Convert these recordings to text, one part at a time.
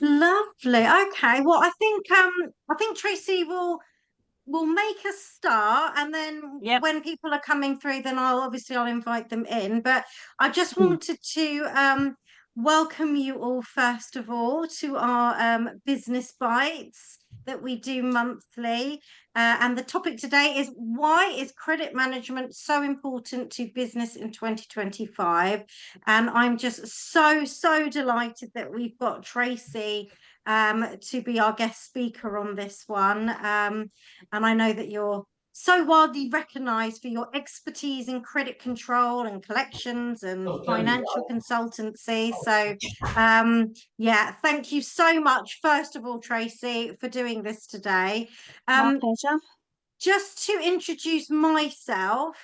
Lovely. Okay. Well, I think Tracy will make a start, and then Yep. when people are coming through, then I'll invite them in. But I just Mm. wanted to welcome you all first of all to our business bites that we do monthly. And the topic today is, why is credit management so important to business in 2025? And I'm just so delighted that we've got Tracy to be our guest speaker on this one. And I know that you're so widely recognized for your expertise in credit control and collections and financial consultancy. So, yeah, thank you so much, first of all, Tracy, for doing this today. My Um, pleasure. just to introduce myself,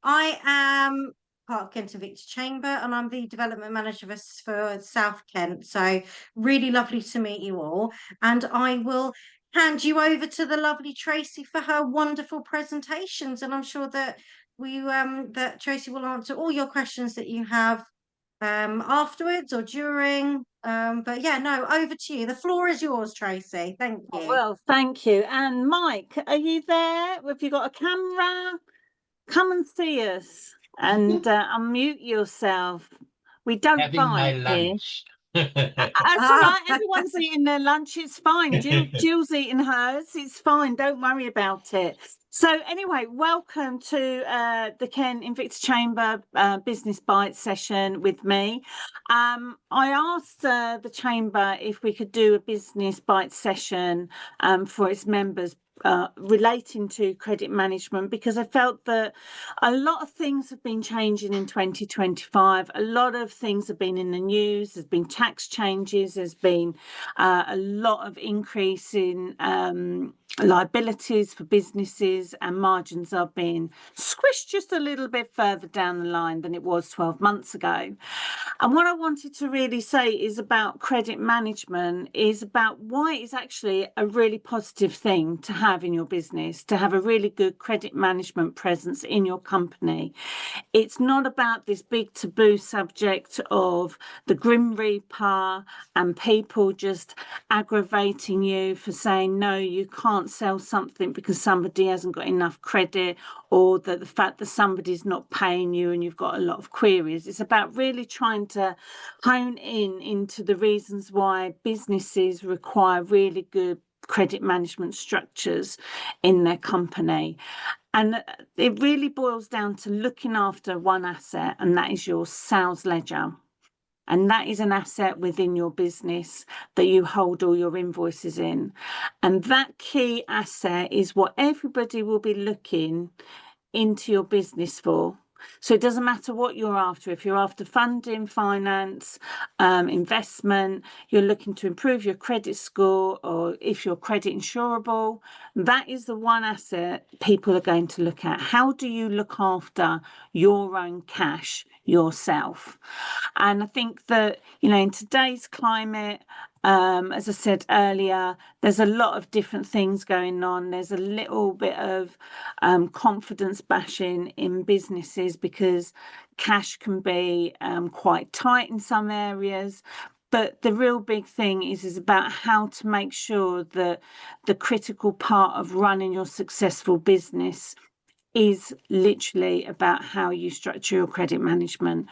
I am part of Kent and Victor Chamber, and I'm the development manager for South Kent. So really lovely to meet you all. And I will hand you over to the lovely Tracy for her wonderful presentations. And I'm sure that that Tracy will answer all your questions that you have afterwards or during. But yeah, no, over to you. The floor is yours, Tracy. Thank you. Well, thank you. And Mike, are you there? Have you got a camera? Come and see us and unmute yourself. We don't Having my bite here. lunch. That's all Ah, right. Everyone's eating their lunch. It's fine. Jill's eating hers. It's fine. Don't worry about it. So anyway, welcome to the Ken Invicta Chamber Business Bite session with me. I asked the Chamber if we could do a Business Bite session for its members relating to credit management, because I felt that a lot of things have been changing in 2025. A lot of things have been in the news. There's been tax changes. There's been a lot of increase in liabilities for businesses, and margins are being squished just a little bit further down the line than it was 12 months ago. And what I wanted to really say is about credit management, is about why it's actually a really positive thing to have in your business, to have a really good credit management presence in your company. It's not about this big taboo subject of the Grim Reaper and people just aggravating you for saying, no, you can't sell something because somebody hasn't got enough credit, or that the fact that somebody's not paying you and you've got a lot of queries. It's about really trying to hone into the reasons why businesses require really good credit management structures in their company. And it really boils down to looking after one asset, and that is your sales ledger. And that is an asset within your business that you hold all your invoices in. And that key asset is what everybody will be looking into your business for. So it doesn't matter what you're after. If you're after funding, finance, investment, you're looking to improve your credit score, or if you're credit insurable, that is the one asset people are going to look at. How do you look after your own cash yourself? And I think that, in today's climate, as I said earlier, there's a lot of different things going on. There's a little bit of confidence bashing in businesses because cash can be quite tight in some areas. But the real big thing is about how to make sure that the critical part of running your successful business is literally about how you structure your credit management,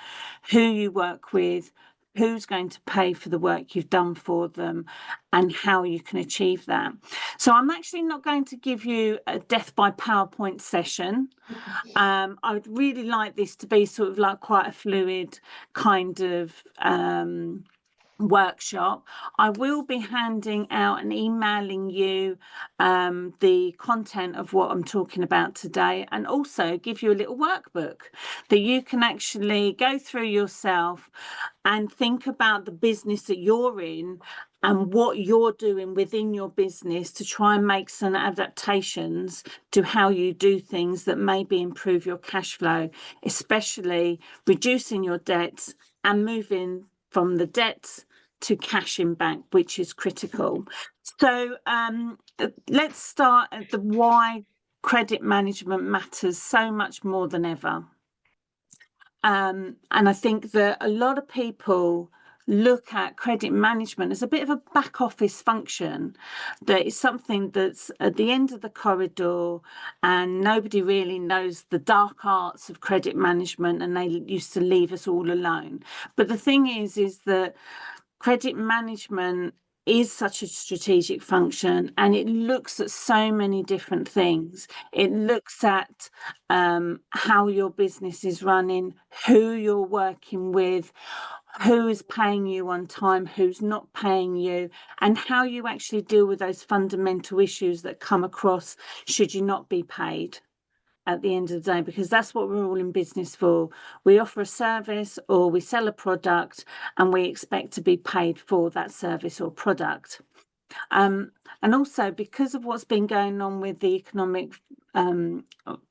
who you work with, who's going to pay for the work you've done for them, and how you can achieve that. So I'm actually not going to give you a death by PowerPoint session. I would really like this to be sort of like quite a fluid kind of workshop. I will be handing out and emailing you the content of what I'm talking about today, and also give you a little workbook that you can actually go through yourself and think about the business that you're in and what you're doing within your business to try and make some adaptations to how you do things that maybe improve your cash flow, especially reducing your debts and moving from the debts to cash in bank, which is critical. So let's start at the why credit management matters so much more than ever. And I think that a lot of people look at credit management as a bit of a back office function, that is something that's at the end of the corridor and nobody really knows the dark arts of credit management, and they used to leave us all alone. But the thing is that credit management is such a strategic function, and it looks at so many different things. It looks at how your business is running, who you're working with, who is paying you on time, who's not paying you, and how you actually deal with those fundamental issues that come across should you not be paid at the end of the day, because that's what we're all in business for. We offer a service or we sell a product, and we expect to be paid for that service or product. And also, because of what's been going on with the economic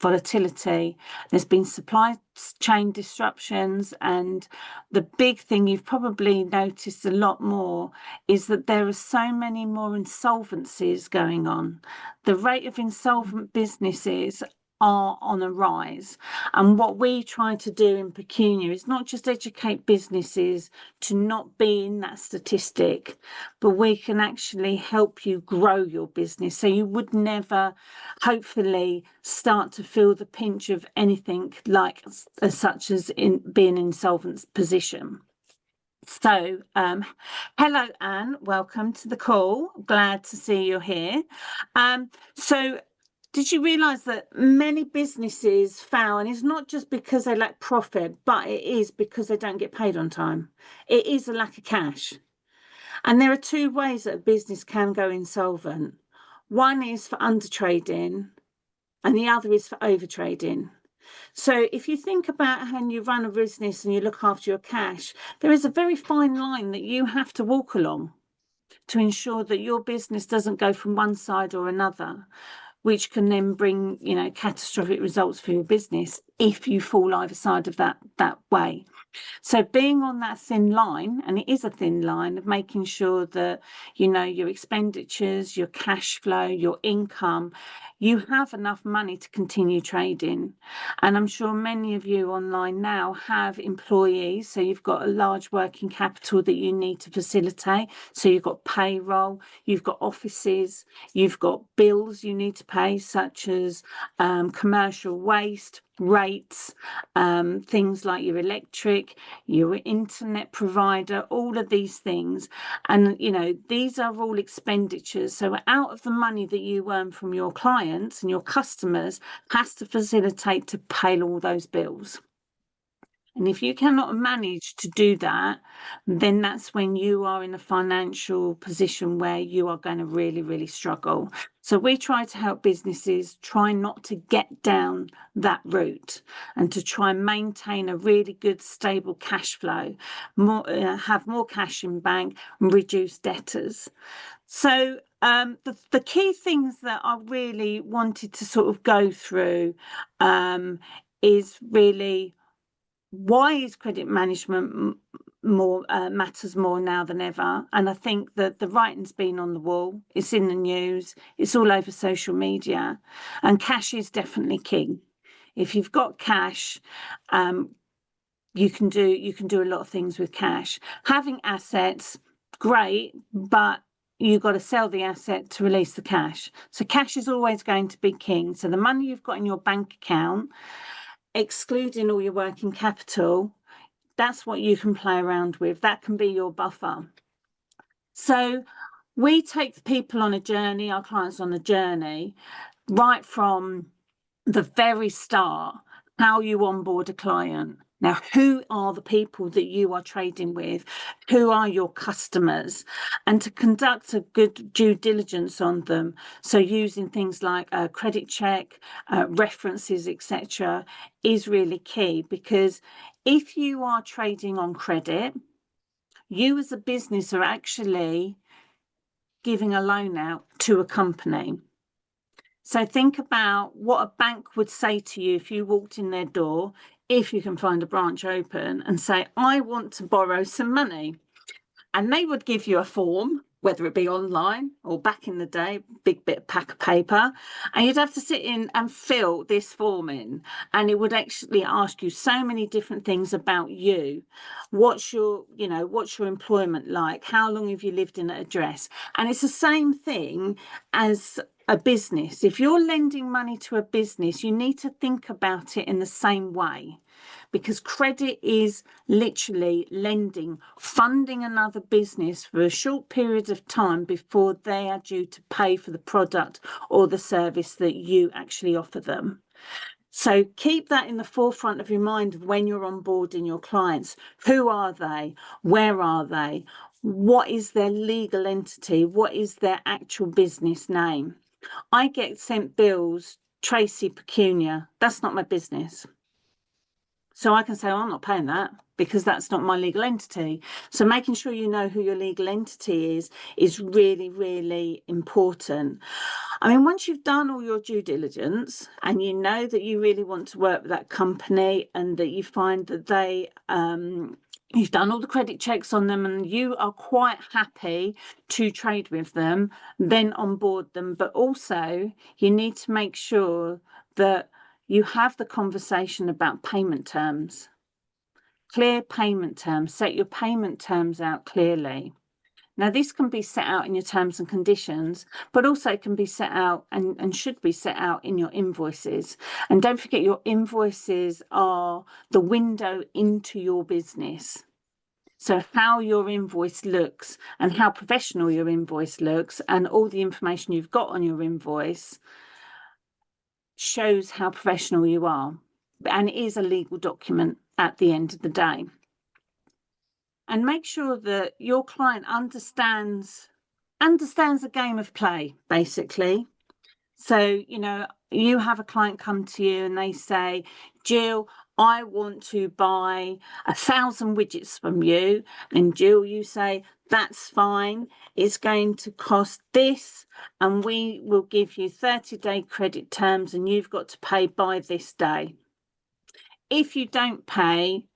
volatility, there's been supply chain disruptions, and the big thing you've probably noticed a lot more is that there are so many more insolvencies going on. The rate of insolvent businesses are on a rise, and what we try to do in Pecunia is not just educate businesses to not be in that statistic, but we can actually help you grow your business so you would never hopefully start to feel the pinch of anything like such as in being in insolvent position. So hello Anne, welcome to the call, glad to see you're here. So did you realise that many businesses fail, and it's not just because they lack profit, but it is because they don't get paid on time? It is a lack of cash. And there are two ways that a business can go insolvent. One is for undertrading, and the other is for overtrading. So if you think about how you run a business and you look after your cash, there is a very fine line that you have to walk along to ensure that your business doesn't go from one side or another, which can then bring, catastrophic results for your business if you fall either side of that way. So being on that thin line, and it is a thin line, of making sure that your expenditures, your cash flow, your income, you have enough money to continue trading. And I'm sure many of you online now have employees, so you've got a large working capital that you need to facilitate. So you've got payroll, you've got offices, you've got bills you need to pay, such as commercial waste, rates, things like your electric, your internet provider, all of these things. And these are all expenditures. So out of the money that you earn from your clients and your customers has to facilitate to pay all those bills. And if you cannot manage to do that, then that's when you are in a financial position where you are going to really, really struggle. So we try to help businesses try not to get down that route, and to try and maintain a really good, stable cash flow, have more cash in bank, and reduce debtors. So the key things that I really wanted to sort of go through is really, why is credit management more matters more now than ever? And I think that the writing's been on the wall, it's in the news, it's all over social media, and cash is definitely king. If you've got cash, you can do a lot of things with cash. Having assets, great, but you've got to sell the asset to release the cash. So cash is always going to be king. So the money you've got in your bank account, excluding all your working capital, that's what you can play around with. That can be your buffer. So we take people on a journey, our clients on a journey, right from the very start, how you onboard a client. Now, who are the people that you are trading with? Who are your customers? And to conduct a good due diligence on them. So using things like a credit check, references, etc., is really key, because if you are trading on credit, you as a business are actually giving a loan out to a company. So think about what a bank would say to you if you walked in their door, if you can find a branch open, and say, I want to borrow some money. And they would give you a form, whether it be online or back in the day, big bit of pack of paper, and you'd have to sit in and fill this form in, and it would actually ask you so many different things about you. What's your employment like? How long have you lived in an address? And it's the same thing as a business. If you're lending money to a business, you need to think about it in the same way, because credit is literally lending, funding another business for a short period of time before they are due to pay for the product or the service that you actually offer them. So keep that in the forefront of your mind of when you're onboarding your clients. Who are they? Where are they? What is their legal entity? What is their actual business name? I get sent bills, Tracey Pecunia. That's not my business. So I can say, I'm not paying that because that's not my legal entity. So making sure you know who your legal entity is really, really important. I mean, once you've done all your due diligence and you know that you really want to work with that company and that you find that they, you've done all the credit checks on them and you are quite happy to trade with them, then onboard them. But also you need to make sure that you have the conversation about payment terms. Clear payment terms. Set your payment terms out clearly. Now, this can be set out in your terms and conditions, but also it can be set out and should be set out in your invoices. And don't forget, your invoices are the window into your business. So how your invoice looks and how professional your invoice looks and all the information you've got on your invoice shows how professional you are, and it is a legal document at the end of the day. And make sure that your client understands the game of play, basically. So, you have a client come to you and they say, Jill, I want to buy 1,000 widgets from you. And Jill, you say, that's fine. It's going to cost this. And we will give you 30-day credit terms and you've got to pay by this day. If you don't pay,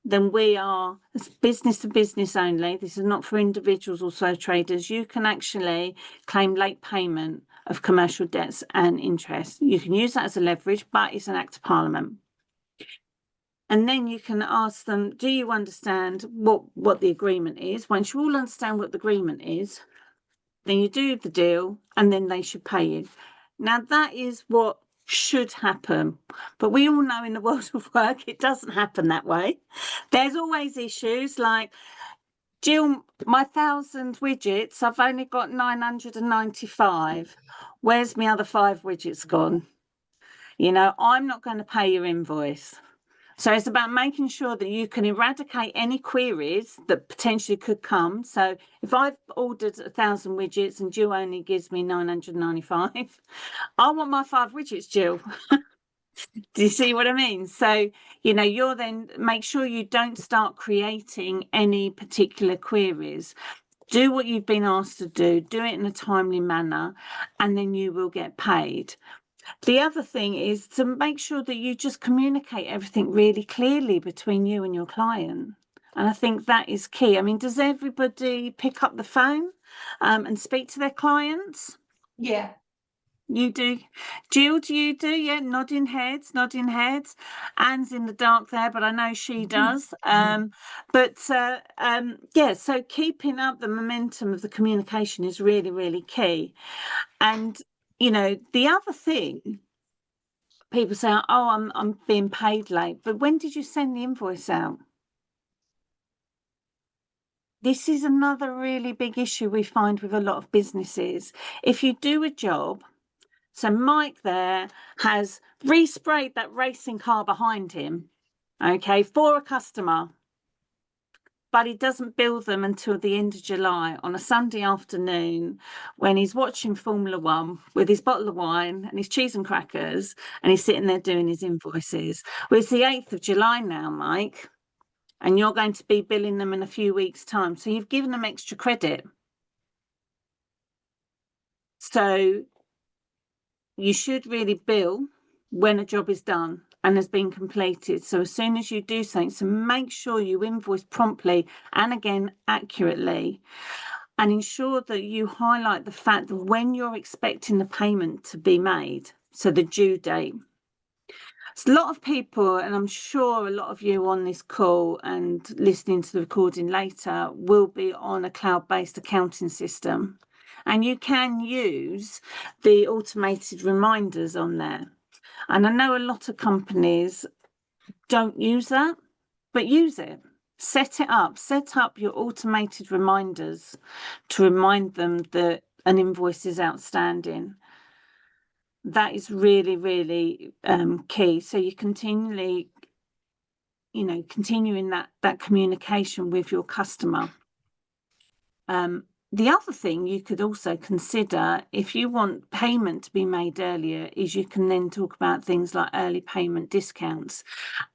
then we are business to business only. This is not for individuals or sole traders. You can actually claim late payment of commercial debts and interest. You can use that as a leverage, but it's an act of parliament. And then you can ask them, do you understand what the agreement is? Once you all understand what the agreement is, then you do the deal and then they should pay you. Now, that is what should happen. But we all know in the world of work, it doesn't happen that way. There's always issues like, Jill, my 1,000 widgets, I've only got 995. Where's my other 5 widgets gone? I'm not going to pay your invoice. So it's about making sure that you can eradicate any queries that potentially could come. So if I've ordered 1,000 widgets and Jill only gives me 995, I want my 5 widgets, Jill. Do you see what I mean? So, you're then make sure you don't start creating any particular queries. Do what you've been asked to do it in a timely manner, and then you will get paid. The other thing is to make sure that you just communicate everything really clearly between you and your client. And I think that is key. I mean, does everybody pick up the phone and speak to their clients? Yeah. You do. Jill, do you do? Yeah, nodding heads. Anne's in the dark there, but I know she does. So keeping up the momentum of the communication is really, really key. And the other thing, people say, oh, I'm being paid late. But when did you send the invoice out? This is another really big issue we find with a lot of businesses. If you do a job, so Mike there has resprayed that racing car behind him, okay, for a customer, but he doesn't bill them until the end of July on a Sunday afternoon when he's watching Formula One with his bottle of wine and his cheese and crackers, and he's sitting there doing his invoices. Well, it's the 8th of July now, Mike, and you're going to be billing them in a few weeks' time. So you've given them extra credit. So you should really bill when a job is done and has been completed. So as soon as you do something, so make sure you invoice promptly and again accurately. and ensure that you highlight the fact that when you're expecting the payment to be made, so the due date. So a lot of people, and I'm sure a lot of you on this call and listening to the recording later, will be on a cloud-based accounting system. And you can use the automated reminders on there. And I know a lot of companies don't use that, but use it. Set it up. Set up your automated reminders to remind them that an invoice is outstanding. That is really, really key. So you continually, continuing that communication with your customer. The other thing you could also consider, if you want payment to be made earlier, is you can then talk about things like early payment discounts,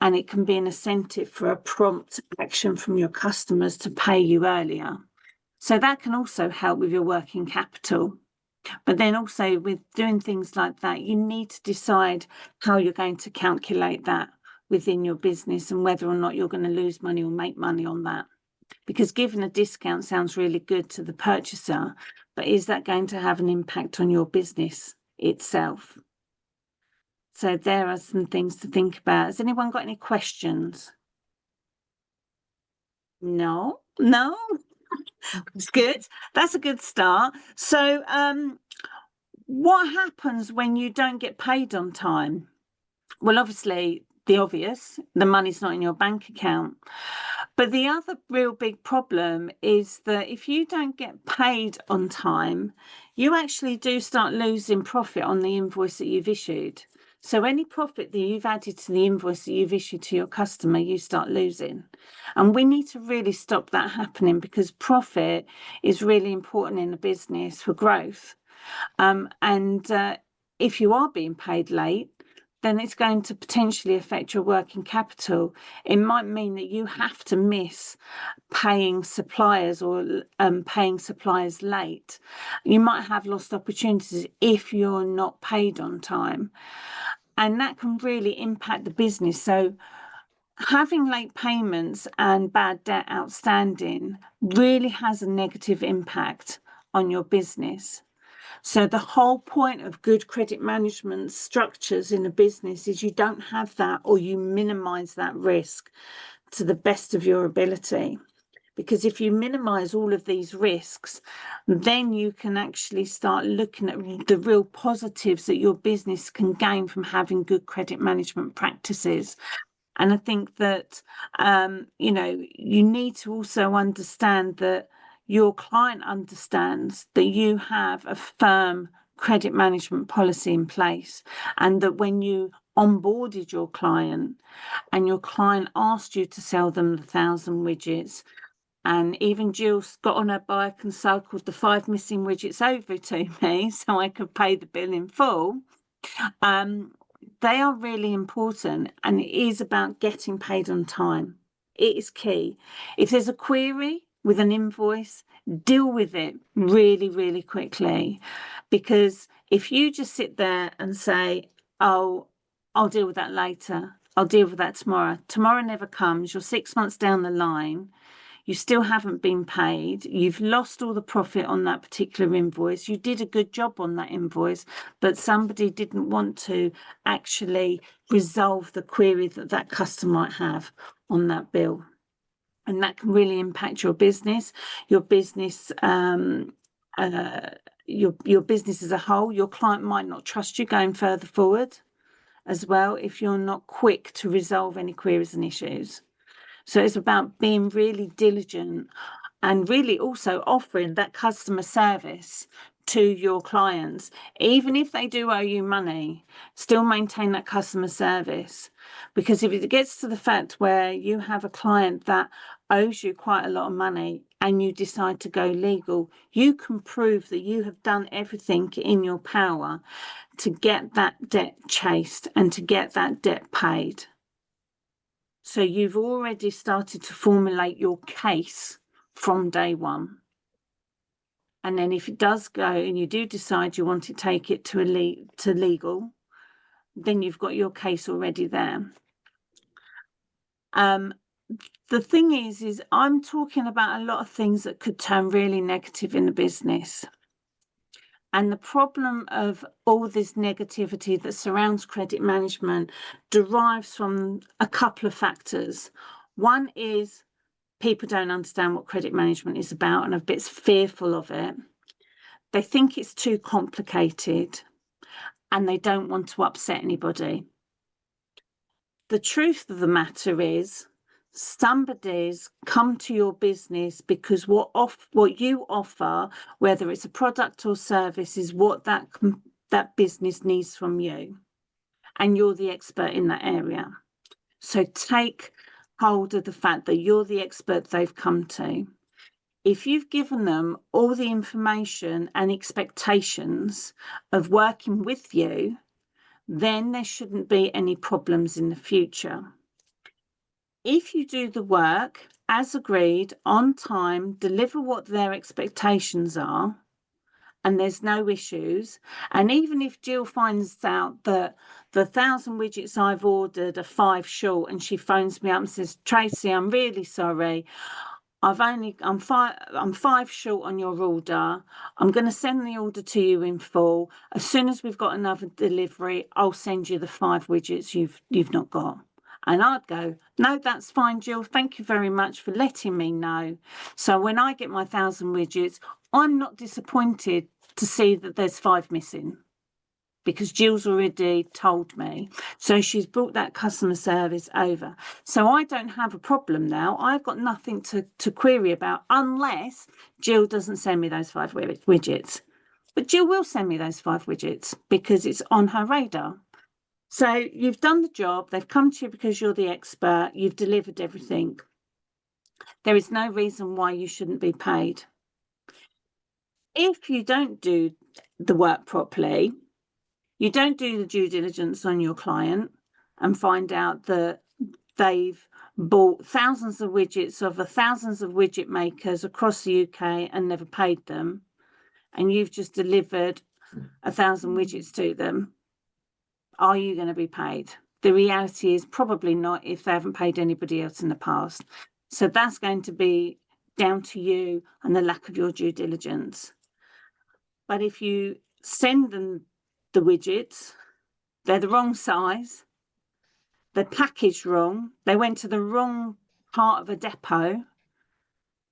and it can be an incentive for a prompt action from your customers to pay you earlier. So that can also help with your working capital. But then also with doing things like that, you need to decide how you're going to calculate that within your business and whether or not you're going to lose money or make money on that. Because giving a discount sounds really good to the purchaser, but is that going to have an impact on your business itself? So there are some things to think about. Has anyone got any questions? No? It's good. That's a good start. So what happens when you don't get paid on time? Well, obviously, the obvious, the money's not in your bank account. But the other real big problem is that if you don't get paid on time, you actually do start losing profit on the invoice that you've issued. So any profit that you've added to the invoice that you've issued to your customer, you start losing. And we need to really stop that happening, because profit is really important in a business for growth. If you are being paid late, then it's going to potentially affect your working capital. It might mean that you have to miss paying suppliers or paying suppliers late. You might have lost opportunities if you're not paid on time. And that can really impact the business. So having late payments and bad debt outstanding really has a negative impact on your business. So the whole point of good credit management structures in a business is you don't have that, or you minimize that risk to the best of your ability. Because if you minimize all of these risks, then you can actually start looking at the real positives that your business can gain from having good credit management practices. And I think that, you need to also understand that your client understands that you have a firm credit management policy in place, and that when you onboarded your client and your client asked you to sell them the 1,000 widgets, and even Jill's got on her bike and cycled the 5 missing widgets over to me so I could pay the bill in full, they are really important, and it is about getting paid on time. It is key. If there's a query with an invoice, deal with it really, really quickly. Because if you just sit there and say, oh, I'll deal with that later, I'll deal with that tomorrow. Tomorrow never comes. You're 6 months down the line. You still haven't been paid. You've lost all the profit on that particular invoice. You did a good job on that invoice, but somebody didn't want to actually resolve the query that that customer might have on that bill. And that can really impact your business, your business as a whole. Your client might not trust you going further forward as well if you're not quick to resolve any queries and issues. So it's about being really diligent and really also offering that customer service to your clients. Even if they do owe you money, still maintain that customer service. Because if it gets to the fact where you have a client that owes you quite a lot of money and you decide to go legal, you can prove that you have done everything in your power to get that debt chased and to get that debt paid. So you've already started to formulate your case from day one. And then if it does go and you do decide you want to take it to legal, then you've got your case already there. the thing is I'm talking about a lot of things that could turn really negative in the business. And the problem of all this negativity that surrounds credit management derives from a couple of factors. One is people don't understand what credit management is about and are a bit fearful of it. They think it's too complicated and they don't want to upset anybody. The truth of the matter is somebody's come to your business because what you offer, whether it's a product or service, is what that business needs from you, and you're the expert in that area. So take hold of the fact that you're the expert they've come to. If you've given them all the information and expectations of working with you, then there shouldn't be any problems in the future. If you do the work as agreed, on time, deliver what their expectations are, and there's no issues, and even if Jill finds out that the 1,000 widgets I've ordered are 5 short, and she phones me up and says, Tracey, I'm really sorry, I'm 5 short on your order. I'm going to send the order to you in full. As soon as we've got another delivery, I'll send you the 5 widgets you've not got. And I'd go, no, that's fine, Jill. Thank you very much for letting me know. So when I get my 1,000 widgets, I'm not disappointed to see that there's 5 missing, because Jill's already told me. So she's brought that customer service over. So I don't have a problem now. I've got nothing to query about unless Jill doesn't send me those 5 widgets. But Jill will send me those 5 widgets because it's on her radar. So you've done the job. They've come to you because you're the expert. You've delivered everything. There is no reason why you shouldn't be paid. If you don't do the work properly, you don't do the due diligence on your client and find out that they've bought thousands of widgets of thousands of widget makers across the UK and never paid them, and you've just delivered 1,000 widgets to them, are you going to be paid? The reality is probably not, if they haven't paid anybody else in the past. So that's going to be down to you and the lack of your due diligence. But if you send them the widgets, they're the wrong size, they're packaged wrong, they went to the wrong part of a depot,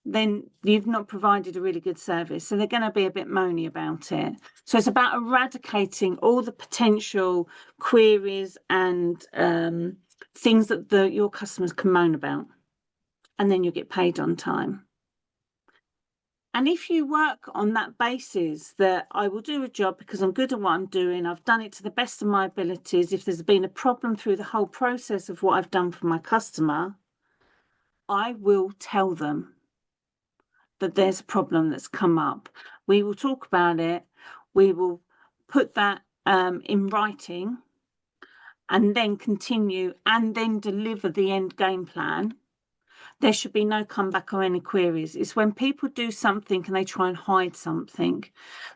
then you've not provided a really good service. So they're going to be a bit moany about it. So it's about eradicating all the potential queries and things that your customers can moan about, and then you'll get paid on time. And if you work on that basis, that I will do a job because I'm good at what I'm doing, I've done it to the best of my abilities. If there's been a problem through the whole process of what I've done for my customer, I will tell them that there's a problem that's come up. We will talk about it. We will put that in writing and then continue and then deliver the end game plan. There should be no comeback or any queries. It's when people do something and they try and hide something.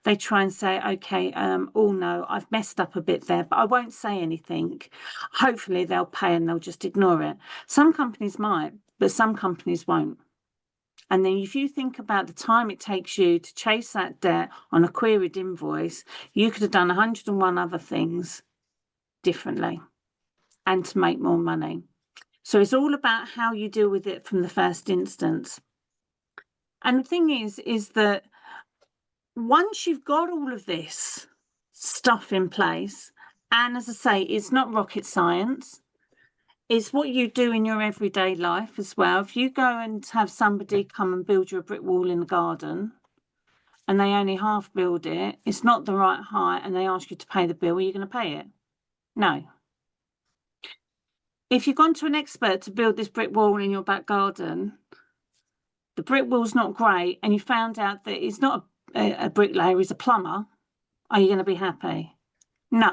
They try and say, okay, oh no, I've messed up a bit there, but I won't say anything. Hopefully they'll pay and they'll just ignore it. Some companies might, but some companies won't. And then if you think about the time it takes you to chase that debt on a queried invoice, you could have done 101 other things differently and to make more money. So it's all about how you deal with it from the first instance. And the thing is that once you've got all of this stuff in place, and as I say, it's not rocket science, it's what you do in your everyday life as well. If you go and have somebody come and build you a brick wall in the garden and they only half build it, it's not the right height, and they ask you to pay the bill, are you going to pay it? No. If you've gone to an expert to build this brick wall in your back garden, the brick wall's not great, and you found out that it's not a bricklayer, he's a plumber, are you going to be happy? No.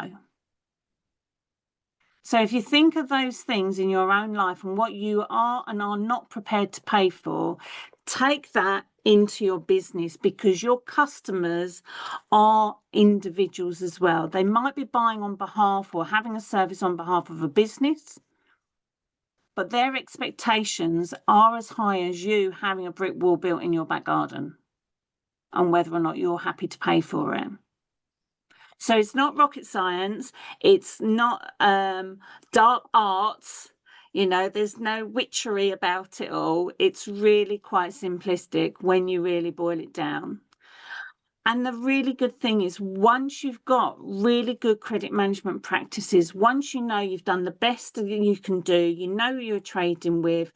So if you think of those things in your own life and what you are and are not prepared to pay for, take that into your business, because your customers are individuals as well. They might be buying on behalf or having a service on behalf of a business, but their expectations are as high as you having a brick wall built in your back garden, and whether or not you're happy to pay for it. So it's not rocket science. It's not dark arts. You know, there's no witchery about it all. It's really quite simplistic when you really boil it down. And the really good thing is, once you've got really good credit management practices, once you know you've done the best that you can do, you know who you're trading with,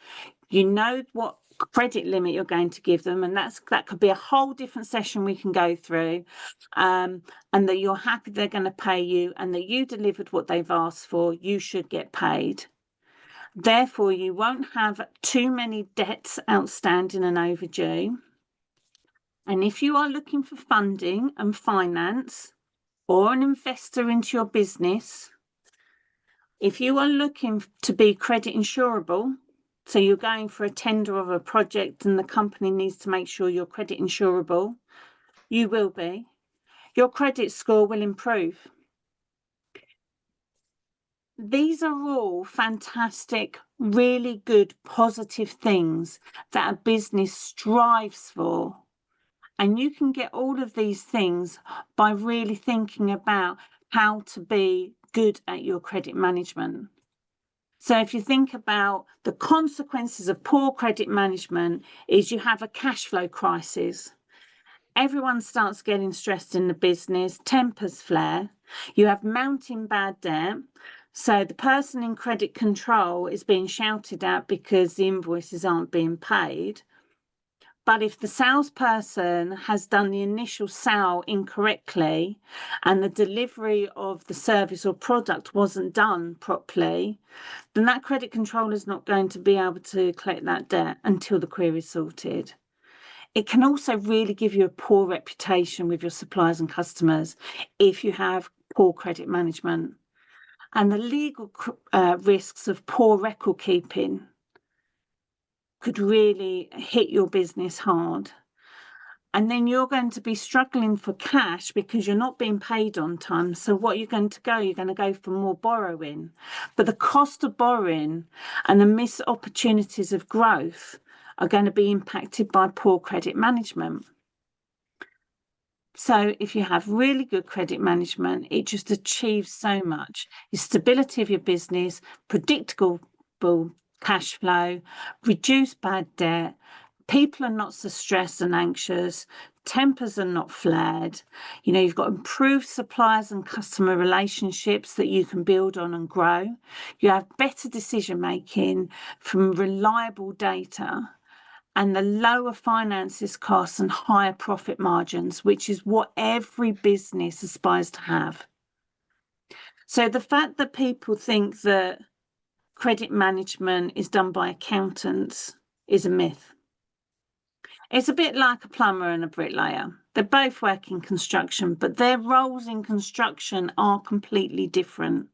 you know what credit limit you're going to give them, and that could be a whole different session we can go through, and that you're happy they're going to pay you and that you delivered what they've asked for, you should get paid. Therefore, you won't have too many debts outstanding and overdue. And if you are looking for funding and finance or an investor into your business, if you are looking to be credit insurable, so you're going for a tender of a project and the company needs to make sure you're credit insurable, you will be. Your credit score will improve. These are all fantastic, really good, positive things that a business strives for. And you can get all of these things by really thinking about how to be good at your credit management. So if you think about the consequences of poor credit management, is you have a cash flow crisis. Everyone starts getting stressed in the business, tempers flare, you have mounting bad debt. So the person in credit control is being shouted at because the invoices aren't being paid. But if the salesperson has done the initial sale incorrectly and the delivery of the service or product wasn't done properly, then that credit controller is not going to be able to collect that debt until the query is sorted. It can also really give you a poor reputation with your suppliers and customers if you have poor credit management. And the legal risks of poor record keeping could really hit your business hard. And then you're going to be struggling for cash because you're not being paid on time. So what you're going to go, you're going to go for more borrowing. But the cost of borrowing and the missed opportunities of growth are going to be impacted by poor credit management. So if you have really good credit management, it just achieves so much. The stability of your business, predictable cash flow, reduced bad debt, people are not so stressed and anxious, tempers are not flared, you know, you've got improved suppliers and customer relationships that you can build on and grow. You have better decision making from reliable data, and the lower finances costs and higher profit margins, which is what every business aspires to have. So the fact that people think that credit management is done by accountants is a myth. It's a bit like a plumber and a bricklayer. They both work in construction, but their roles in construction are completely different.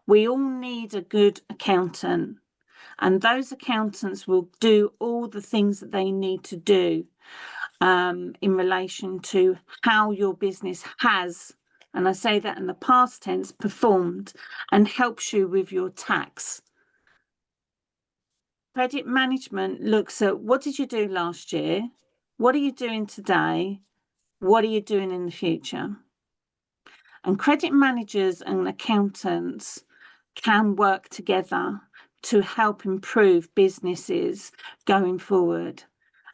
We all need a good accountant, and those accountants will do all the things that they need to do in relation to how your business has, and I say that in the past tense, performed, and helps you with your tax. Credit management looks at what did you do last year? What are you doing today? What are you doing in the future? And credit managers and accountants can work together to help improve businesses going forward.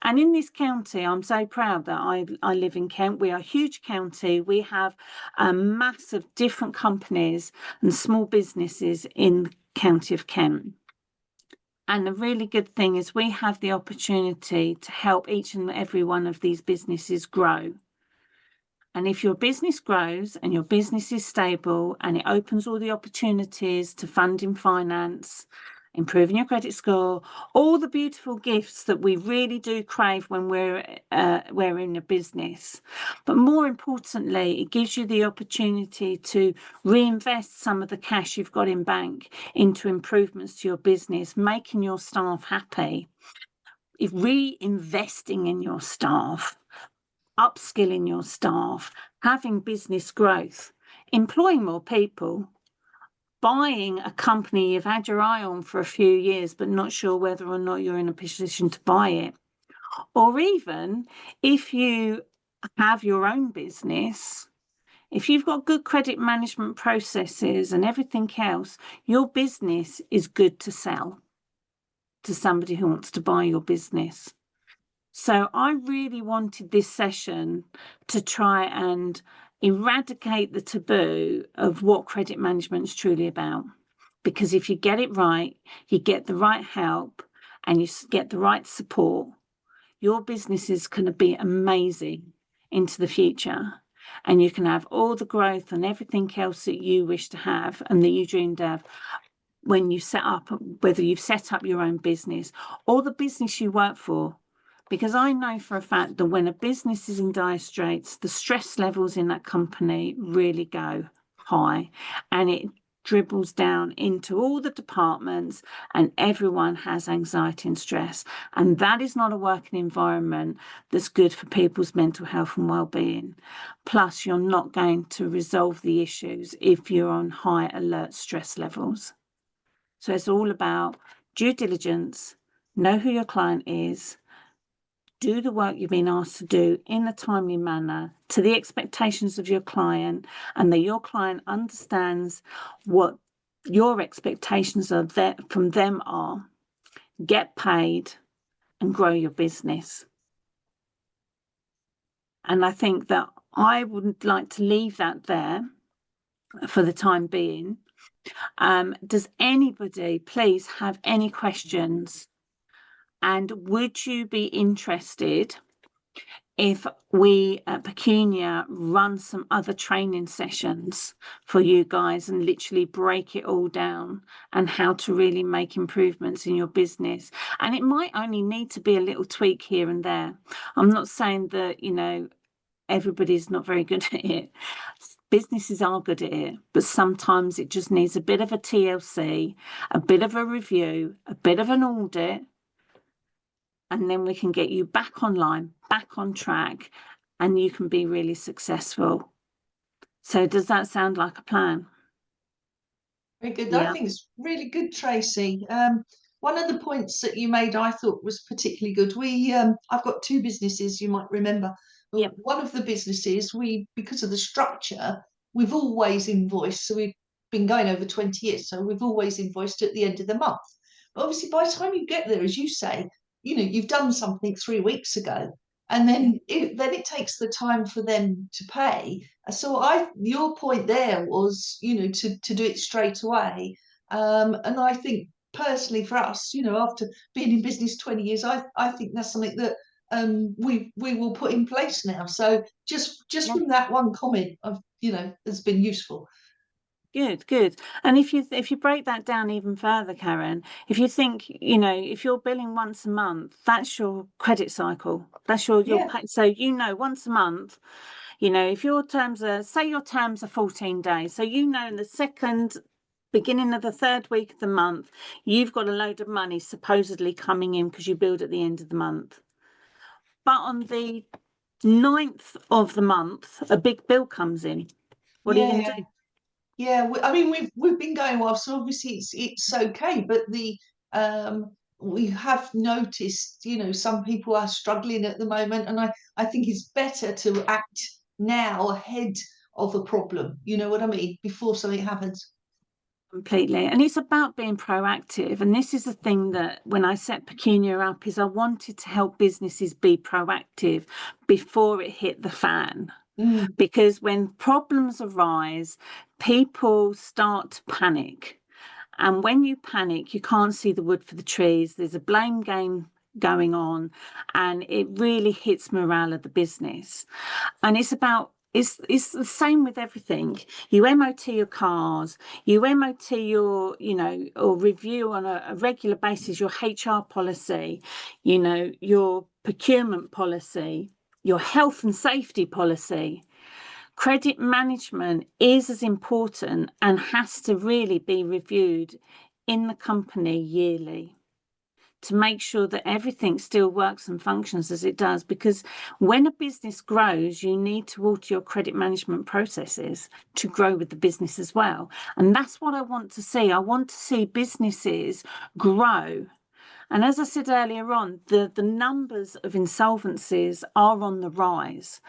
And in this county, I'm so proud that I live in Kent. We are a huge county. We have a mass of different companies and small businesses in the county of Kent. And the really good thing is we have the opportunity to help each and every one of these businesses grow. And if your business grows and your business is stable and it opens all the opportunities to funding finance, improving your credit score, all the beautiful gifts that we really do crave when we're in a business. But more importantly, it gives you the opportunity to reinvest some of the cash you've got in bank into improvements to your business, making your staff happy, reinvesting in your staff, upskilling your staff, having business growth, employing more people, buying a company you've had your eye on for a few years, but not sure whether or not you're in a position to buy it. Or even if you have your own business, if you've got good credit management processes and everything else, your business is good to sell to somebody who wants to buy your business. So I really wanted this session to try and eradicate the taboo of what credit management is truly about. Because if you get it right, you get the right help and you get the right support, your business is going to be amazing into the future. And you can have all the growth and everything else that you wish to have and that you dreamed of when you set up, whether you've set up your own business or the business you work for. Because I know for a fact that when a business is in dire straits, the stress levels in that company really go high, and it dribbles down into all the departments, and everyone has anxiety and stress. And that is not a working environment that's good for people's mental health and well-being. Plus, you're not going to resolve the issues if you're on high alert stress levels. So it's all about due diligence, know who your client is, do the work you've been asked to do in a timely manner to the expectations of your client, and that your client understands what your expectations are from them are. Get paid and grow your business. And I think that I would like to leave that there for the time being. Does anybody please have any questions? And would you be interested if we at Pecunia run some other training sessions for you guys and literally break it all down and how to really make improvements in your business? And it might only need to be a little tweak here and there. I'm not saying that, everybody's not very good at it. Businesses are good at it, but sometimes it just needs a bit of a TLC, a bit of a review, a bit of an audit, and then we can get you back online, back on track, and you can be really successful. So does that sound like a plan? Very good. Yeah. I think it's really good, Tracy. One of the points that you made, I thought, was particularly good. I've got two businesses, you might remember. Yep. One of the businesses, because of the structure, we've always invoiced. So we've been going over 20 years. So we've always invoiced at the end of the month. But obviously, by the time you get there, as you say, you've done something 3 weeks ago, and then it takes the time for them to pay. So your point there was, to do it straight away. And I think personally for us, after being in business 20 years, I think that's something that we will put in place now. So just from that one comment, has been useful. Good. And if you break that down even further, Karen, if you think, if you're billing once a month, that's your credit cycle. That's your pay. So once a month, if your terms are, say your terms are 14 days, so in the beginning of the third week of the month, you've got a load of money supposedly coming in because you billed at the end of the month. But on the 9th of the month, a big bill comes in. What are you going to do? Yeah, I mean we've been going well, so obviously it's okay. But we have noticed, some people are struggling at the moment, and I think it's better to act now ahead of a problem. You know what I mean? Before something happens. Completely. And it's about being proactive. And this is the thing that when I set Pecunia up is I wanted to help businesses be proactive before it hit the fan. Because when problems arise, people start to panic. And when you panic, you can't see the wood for the trees. There's a blame game going on, and it really hits morale of the business. And it's the same with everything. You MOT your cars, you MOT your, or review on a regular basis your HR policy, your procurement policy, your health and safety policy. Credit management is as important and has to really be reviewed in the company yearly to make sure that everything still works and functions as it does. Because when a business grows, you need to alter your credit management processes to grow with the business as well. And that's what I want to see. I want to see businesses grow. And as I said earlier on, the numbers of insolvencies are on the rise.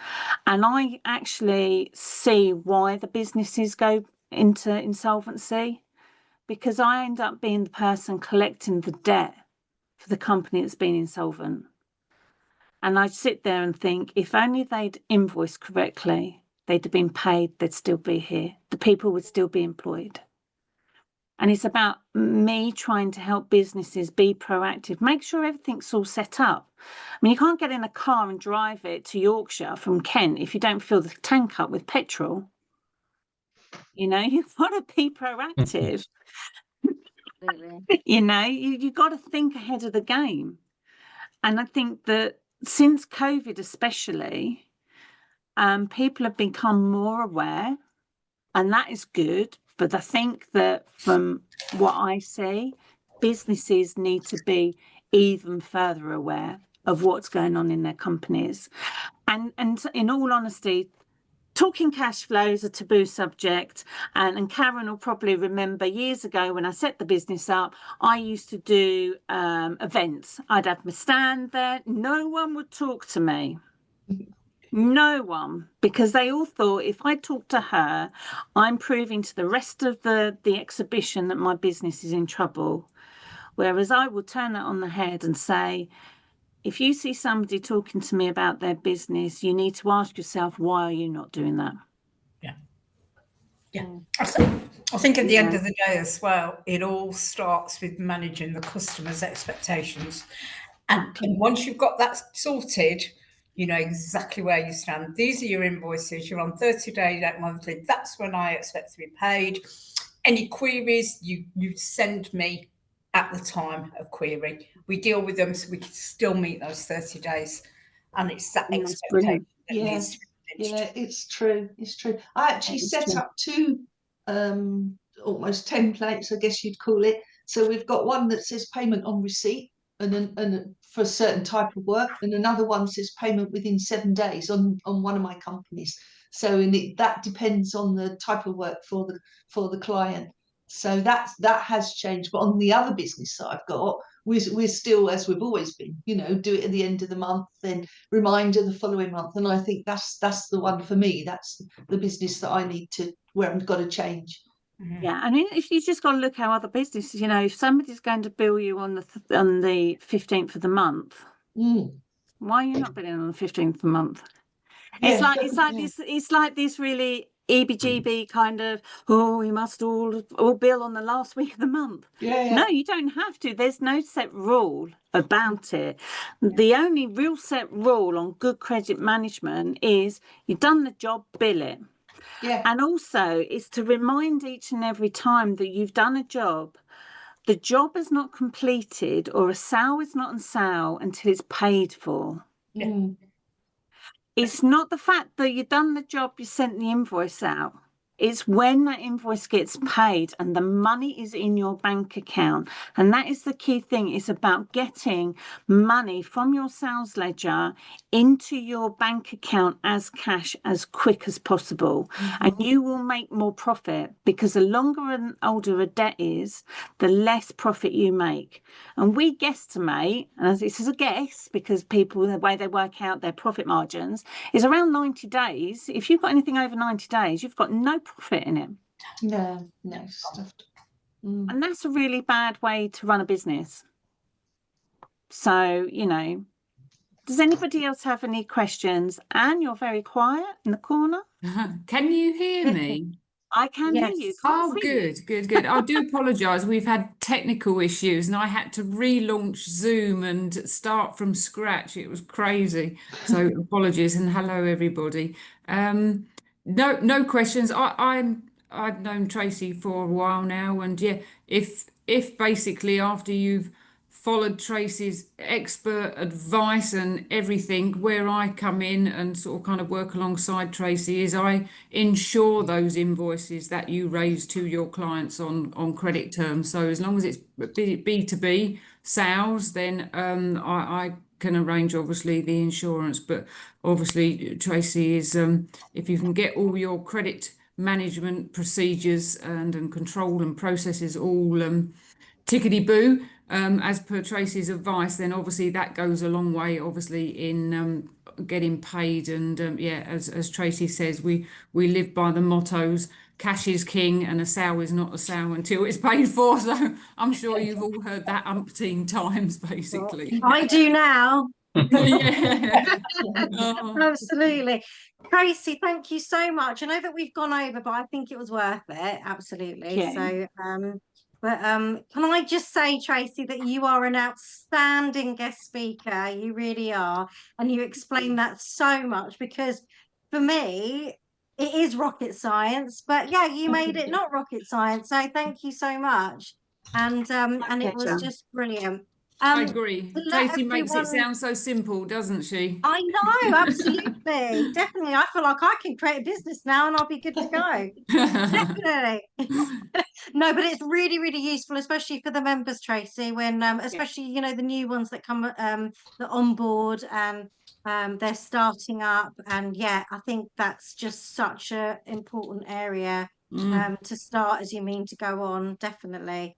And I actually see why the businesses go into insolvency, because I end up being the person collecting the debt for the company that's been insolvent. And I sit there and think, if only they'd invoiced correctly, they'd have been paid, they'd still be here. The people would still be employed. And it's about me trying to help businesses be proactive, make sure everything's all set up. I mean, you can't get in a car and drive it to Yorkshire from Kent if you don't fill the tank up with petrol. You know, you've got to be proactive. You know, you've got to think ahead of the game. And I think that since COVID especially, people have become more aware, and that is good. But I think that from what I see, businesses need to be even further aware of what's going on in their companies. And in all honesty, talking cash flow is a taboo subject. And Karen will probably remember years ago when I set the business up, I used to do events. I'd have my stand there. No one would talk to me. No one, because they all thought if I talk to her, I'm proving to the rest of the exhibition that my business is in trouble. Whereas I will turn that on the head and say, if you see somebody talking to me about their business, you need to ask yourself, why are you not doing that? Yeah. I think at the end of the day as well, it all starts with managing the customer's expectations. And once you've got that sorted, you know exactly where you stand. These are your invoices. You're on 30 days, that monthly. That's when I expect to be paid. Any queries, you send me at the time of query. We deal with them so we can still meet those 30 days. And it's that expectation that needs to be finished. Yeah, it's true. It's true. I actually set up two almost templates, I guess you'd call it. So we've got one that says payment on receipt and for a certain type of work, and another one says payment within 7 days on one of my companies. So that depends on the type of work for the client. So that has changed. But on the other business that I've got, we're still, as we've always been, you know, do it at the end of the month, then reminder the following month. And I think that's the one for me. That's the business that I need to, where I've got to change. Yeah, I mean, if you just got to look how other businesses, you know, if somebody's going to bill you on the 15th of the month, why are you not billing on the 15th of the month? It's like this really EBGB kind of, oh, we must all bill on the last week of the month. No, you don't have to. There's no set rule about it. The only real set rule on good credit management is you've done the job, bill it. And also it's to remind each and every time that you've done a job, the job is not completed or a sale is not on sale until it's paid for. It's not the fact that you've done the job, you sent the invoice out. It's when that invoice gets paid and the money is in your bank account. And that is the key thing. It's about getting money from your sales ledger into your bank account as cash as quick as possible. And you will make more profit, because the longer and older a debt is, the less profit you make. And we guesstimate, and this is a guess because people, the way they work out their profit margins is around 90 days. If you've got anything over 90 days, you've got no profit in it. No. And that's a really bad way to run a business. So, you know, does anybody else have any questions? Anne, you're very quiet in the corner. Can you hear me? I can hear you. Oh, good. I do apologise. We've had technical issues and I had to relaunch Zoom and start from scratch. It was crazy. So apologies and hello, everybody. No questions. I've known Tracey for a while now, and yeah, if basically after you've followed Tracey's expert advice and everything, where I come in and sort of kind of work alongside Tracey is I ensure those invoices that you raise to your clients on credit terms. So as long as it's B2B, sales, then I can arrange obviously the insurance. But obviously, Tracey, is if you can get all your credit management procedures and control and processes all tickety-boo, as per Tracey's advice, then obviously that goes a long way, obviously, in getting paid. And yeah, as Tracey says, we live by the mottos: cash is king, and a sow is not a sow until it's paid for. So I'm sure you've all heard that umpteen times, basically. I do now. Yeah. Oh. Absolutely. Tracey, thank you so much. I know that we've gone over, but I think it was worth it. Absolutely. Yeah. So, can I just say, Tracey, that you are an outstanding guest speaker. You really are. And you explain that so much, because for me, it is rocket science, but yeah, you made it not rocket science. So thank you so much. And it was pleasure. just brilliant. I agree. to let Tracey makes it everyone- sound so simple, doesn't she? I know, absolutely. Definitely. I feel like I can create a business now and I'll be good to go. Definitely. No, but it's really, really useful, especially for the members, Tracey, when especially, you know, the new ones that come that on board and they're starting up. And yeah, I think that's just such a important area to start as you mean to go on, definitely.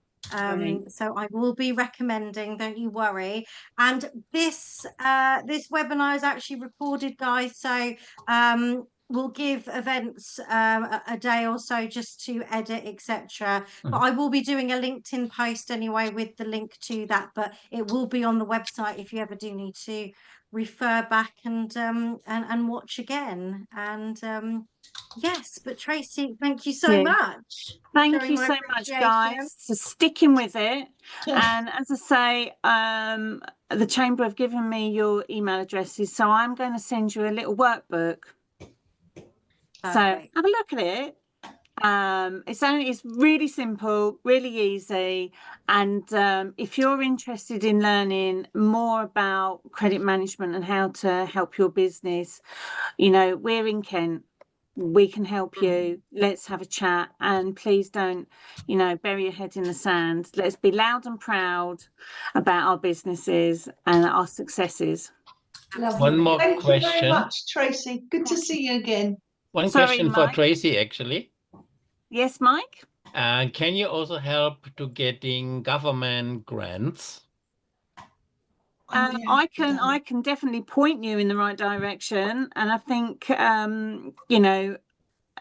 So I will be recommending, don't you worry. And this webinar is actually recorded, guys, so we'll give events a day or so just to edit, etc. But I will be doing a LinkedIn post anyway with the link to that, but it will be on the website if you ever do need to refer back and watch again. And yes, but Tracey, thank you so much. Thank Showing you my so much, appreciation. guys, for sticking with it. And as I say, the Chamber have given me your email addresses, so I'm going to send you a little workbook. So have a look at it. It's really simple, really easy. And if you're interested in learning more about credit management and how to help your business, you know, we're in Kent. We can help you. Let's have a chat, and please don't, you know, bury your head in the sand. Let's be loud and proud about our businesses and our successes. Lovely. One more Thank question. you very much, Tracey. Good to see you again. One Sorry, question for Mike. Tracey, actually. Yes, Mike? Can you also help to getting government grants? Yeah, I can definitely point you in the right direction, and I think you know,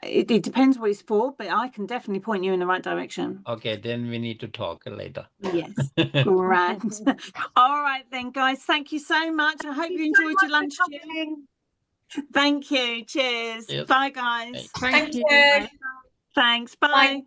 it depends what it's for, but I can definitely point you in the right direction. Okay, then we need to talk later. Yes, grand. All right then, guys. Thank you so much. I hope you enjoyed your lunch. Thank you. Cheers. Yes. Bye, guys. Thanks. Thank you. Thanks. Bye. Bye.